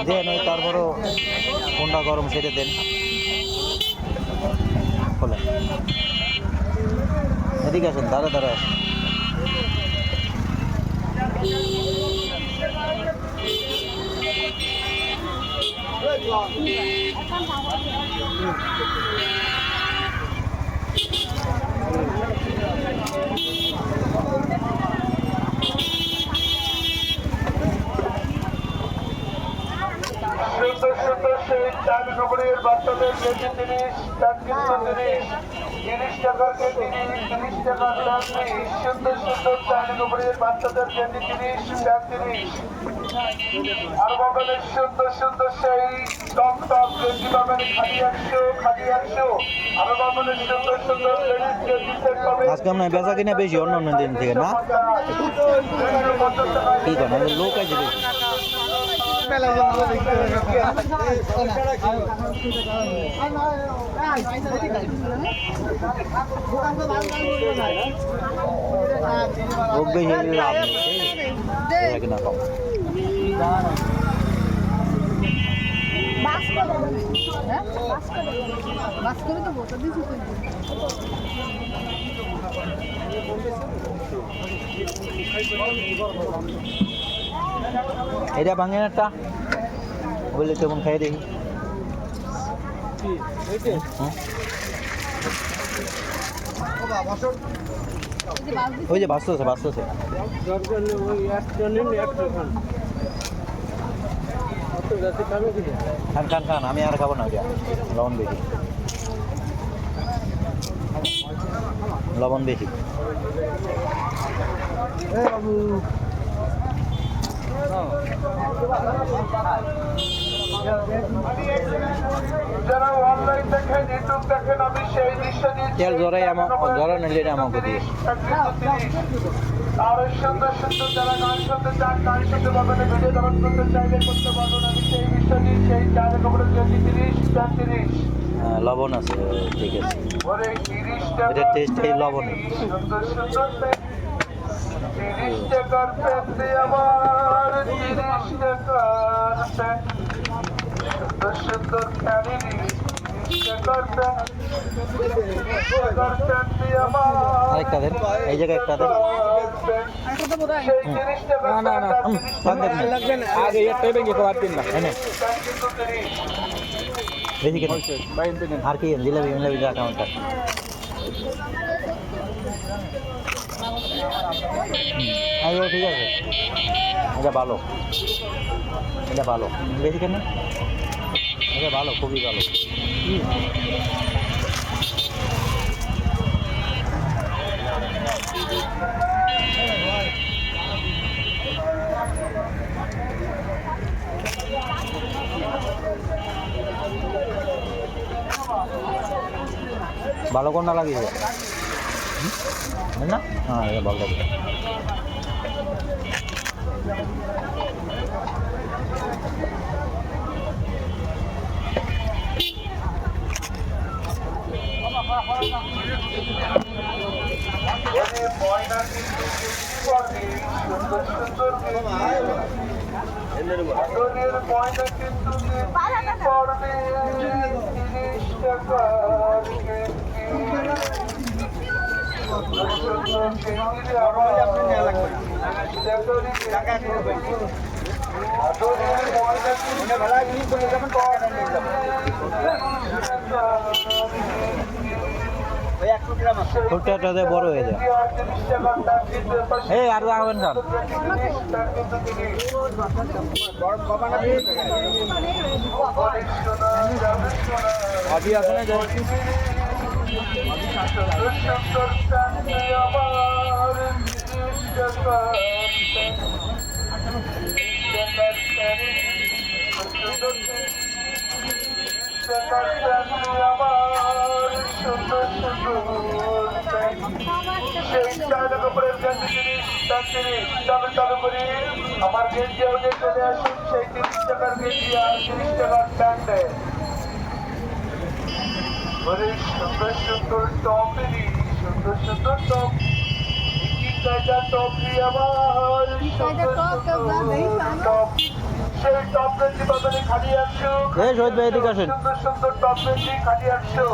দেন ওই তারপরও কোনটা গরম সেটা দেন খোলেন এদিকে আসেন দাঁড়া দাঁড়া আসেন বাচ্চাদের কেজি 30, 30 টাকার কেজি 30 টাকার সুন্দর সুন্দর চাইনিজ বাচ্চাদের কেজি 30, 30 আর বাগানের সুন্দর সুন্দর সেই টপ টপ কেজি পাবেন খালি 100 আর বাগানের সুন্দর সুন্দর আজকে আমরা বেচা কিনা বেশি অন্য অন্য দিন থেকে না কি করেন লোক আছে বেশি লোক বেশি লাভ নেই কিনা কম এটা ভাঙেন একটা বললে কেমন খাই দেখি ওই যে বাঁচতেছে খান খান আমি আর খাবো না ওইটা লবণ বেশি যারা অনলাইন দেখেন ইউটিউব দেখেন আমি সেই দৃশ্য তেল জড়াই জড়া নিলে আমাকে দিয়ে আর সুন্দর সুন্দর যারা গান শুনতে চান গান শুনতে পাবেন ভিডিও ডাউনলোড করতে চাইলে করতে পারবেন আমি সেই দৃশ্য সেই চার কাপড়ের কেজি 30 লবণ আছে ঠিক আছে ওরে 30 টাকা এটা টেস্ট এই লবণ সুন্দর সুন্দর 30 টাকার পেতে আমার 30 টাকার সুন্দর সুন্দর প্যানি 30 টাকার পেতে আমার আরেকটা দেন এই জায়গায় একটা দেন আর কি জিলাপি মিলাপি যা কাউন্টার ঠিক আছে এটা ভালো বেশি কেন এটা ভালো খুবই ভালো ভালো কোনটা লাগিয়েছে না হ্যাঁ এটা ভালো লাগে পয়সা কিন্তু পড়বে 30 টাকা ফুটটাতে বড় হয়ে যায় এই আর রাখবেন খান আবি আছে না আমার গেঞ্জি চলে আসুন সেই 30 টাকার গেঞ্জি আর 30 টাকার প্যান্টে সুন্দর সুন্দর টপেরই সুন্দর সুন্দর টপ টপ আমার টপ সেই টপ গেঞ্জি পাবেন খালি 100। এই শহীদ ভাই এদিকে আসেন। সুন্দর সুন্দর টপ গেঞ্জি খালি 100।